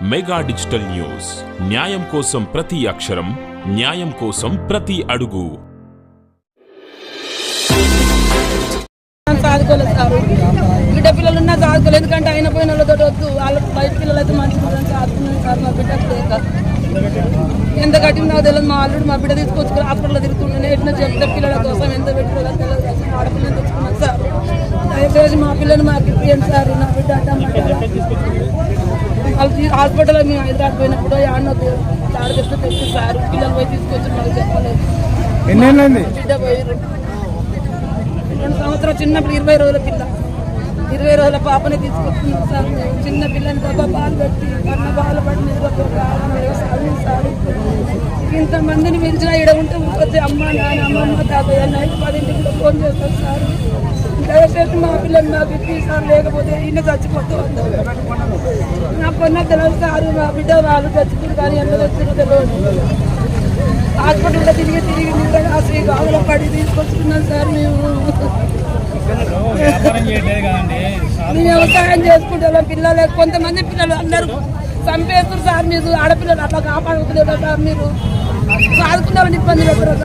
Mega digital news, న్యాయం కోసం ప్రతి అక్షరం, న్యాయం కోసం ప్రతి అడుగు. బిడ్డ పిల్లలు ఉన్నా చదువుకోలేదు, ఎందుకంటే ఆయన పోయిన వాళ్ళతో వద్దు, వాళ్ళకి బయట పిల్లలు అయితే మంచిగా చదువుకున్నాను సార్. మా బిడ్డకు లేక ఎంత కట్టిందో నాకు తెలియదు. మా అల్లుడు మా బిడ్డ తీసుకొచ్చుకుని హాస్పిటల్లో తిరుగుతుండే, ఎట్లా చెప్తే పిల్లల కోసం ఎంత పెట్టుకోవాలో తెలియదు. ఆడపిల్లని తెచ్చుకున్నాను సార్. దయచేసి మా పిల్లలు మాకు ఇప్పియండి సార్. నా బిడ్డ హాస్పిటల్లో మేము హైదరాబాద్ పోయినప్పుడు ఆడనో తాడు తెచ్చి సార్ పిల్లలు పోయి తీసుకొచ్చి మాకు చెప్పలేదు. బిడ్డ పోయారు 2 సంవత్సరాలు చిన్నప్పుడు 20 రోజుల పిల్ల, 20 రోజుల పాపని తీసుకొస్తున్నాం సార్. చిన్న పిల్లని దెబ్బ పాలు పెట్టి కన్న పాలు పడి సార్. ఇంతమందిని పిలిచినా ఇక్కడ ఉంటే వచ్చి అమ్మ నాన్న అమ్మమ్మ తాతయ్య నైట్ 10ంటికి కూడా ఫోన్ చేస్తాం సార్. దయచేసి మా పిల్లలు మాకు ఇప్పి సార్, లేకపోతే ఈయన చచ్చిపోతూ ఉంటారు. నా పొన్న తెలియదు సార్. మా బిడ్డ వాళ్ళు చచ్చిపోయి కానీ ఎంత వచ్చిందో తెలియదు. హాస్పిటల్లో తిరిగి నిండగా శ్రీకాకుళం పడి తీసుకొచ్చుకున్నాం సార్. మేము వ్యవసాయం చేసుకుంటాం. పిల్లలు కొంతమంది పిల్లలు అందరూ చంపేస్తారు సార్. మీరు ఆడపిల్లలు అట్లా కాపాడుతున్నారు సార్. మీరు చదువుకున్నారని ఇబ్బంది పెడతారు.